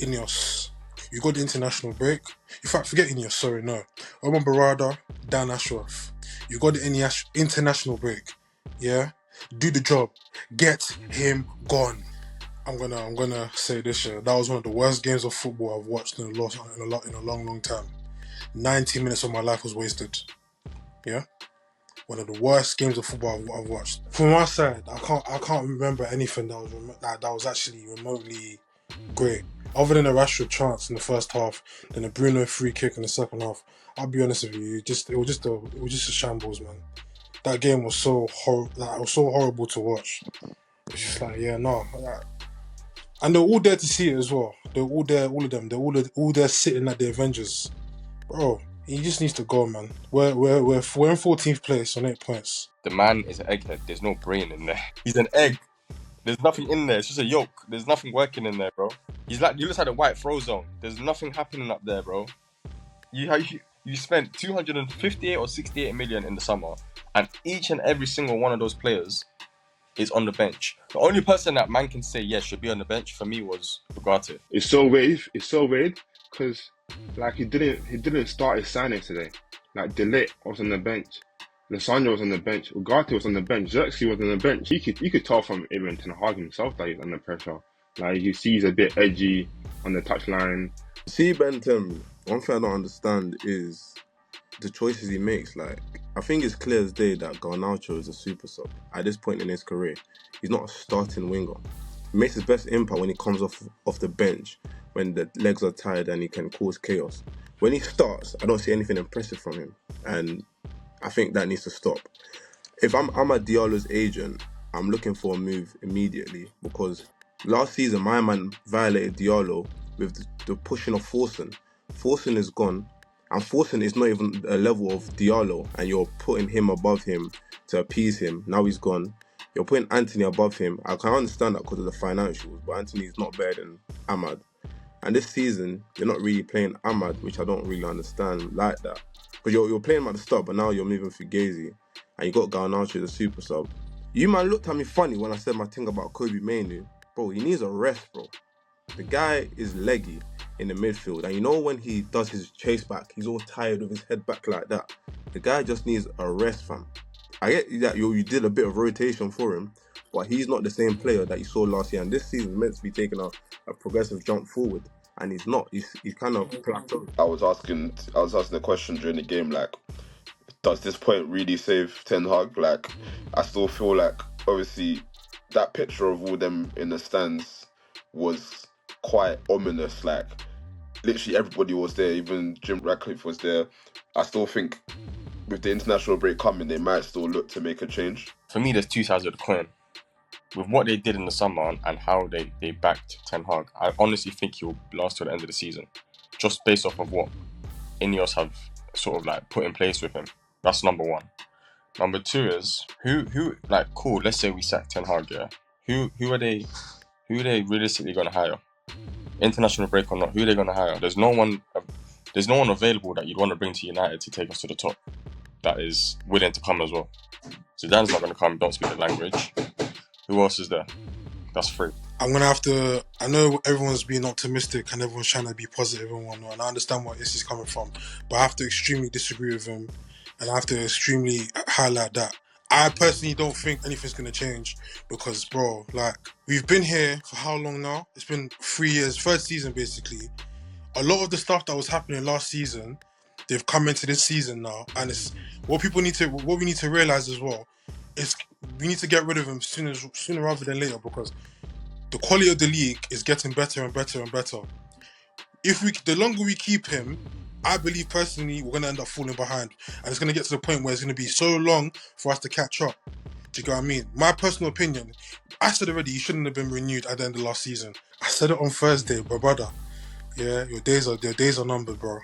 Ineos. You got the international break. In fact, forget Ineos. Sorry, no. Omar Berrada, Dan Ashworth. You got the international break. Yeah, do the job. Get him gone. I'm gonna say this year. That was one of the worst games of football I've watched in a long time. 90 minutes of my life was wasted. Yeah, one of the worst games of football I've watched. From my side, I can't remember anything that was actually remotely great. Other than a Rashford chance in the first half, then a Bruno free kick in the second half. I'll be honest with you, it was just a shambles, man. That game was so horrible to watch. It's just like, yeah, no. And they're all there to see it as well. They're all there, all of them. They're all there sitting at the Avengers. Bro, he just needs to go, man. We're in 14th place on 8 points. The man is an egghead. There's no brain in there. He's an egg. There's nothing in there. It's just a yolk. There's nothing working in there, bro. He looks like a white throw zone. There's nothing happening up there, bro. You spent 258 or 68 million in the summer, and each and every single one of those players is on the bench. The only person that man can say yes should be on the bench for me was Ugarte. It's so weird because like he didn't start his signing today. Like De Ligt was on the bench. Lasagna was on the bench. Ugarte was on the bench. Xerxes was on the bench. You could tell from Erik Ten Hag himself that he's under pressure. Like you see, he's a bit edgy on the touchline. See, Bentham, one thing I don't understand is the choices he makes. Like, I think it's clear as day that Garnacho is a super sub at this point in his career. He's not a starting winger. He makes his best impact when he comes off the bench, when the legs are tired and he can cause chaos. When he starts, I don't see anything impressive from him, and I think that needs to stop. If I'm a Diallo's agent, I'm looking for a move immediately, because last season my man violated Diallo with the pushing of Forsen. Forsen is gone, and Forsen is not even a level of Diallo, and you're putting him above him to appease him. Now he's gone. You're putting Anthony above him. I can understand that because of the financials, but Anthony's not better than Ahmad. And this season, you're not really playing Ahmad, which I don't really understand like that. Because you're playing him at the start, but now you're moving Fugazi, and you got Garnacho as a super sub. You man looked at me funny when I said my thing about Kobe Mainoo. Bro, he needs a rest, bro. The guy is leggy in the midfield, and you know when he does his chase back, he's all tired with his head back like that. The guy just needs a rest, fam. I get that you did a bit of rotation for him, but he's not the same player that you saw last year, and this season is meant to be taking a progressive jump forward, and he's not. He's kind of plateaued. I was asking the question during the game, like, does this point really save Ten Hag? Like, I still feel like, obviously, that picture of all them in the stands was quite ominous. Like, literally everybody was there, even Jim Ratcliffe was there. I still think with the international break coming, they might still look to make a change. For me, there's two sides of the coin. With what they did in the summer and how they backed Ten Hag, I honestly think he'll last till the end of the season, just based off of what Ineos have sort of like put in place with him. That's number one. Number two is who like, cool, let's say we sack Ten Hag, yeah. Who are they realistically gonna hire? International break or not, who are they gonna hire? There's no one available that you'd want to bring to United to take us to the top that is willing to come as well. Zidane's not gonna come, don't speak the language. Who else is there? That's free. I'm going to have to... I know everyone's being optimistic and everyone's trying to be positive and whatnot, and I understand where this is coming from, but I have to extremely disagree with him, and I have to extremely highlight that I personally don't think anything's going to change, because, bro, like, we've been here for how long now? It's been 3 years, third season, basically. A lot of the stuff that was happening last season, they've come into this season now, and it's what we need to realize as well is we need to get rid of him sooner rather than later, because the quality of the league is getting better and better and better. The longer we keep him, I believe personally we're going to end up falling behind, and it's going to get to the point where it's going to be so long for us to catch up. Do you get what I mean? My personal opinion, I said already, he shouldn't have been renewed at the end of last season. I said it on Thursday, but brother, yeah, your days are numbered, bro.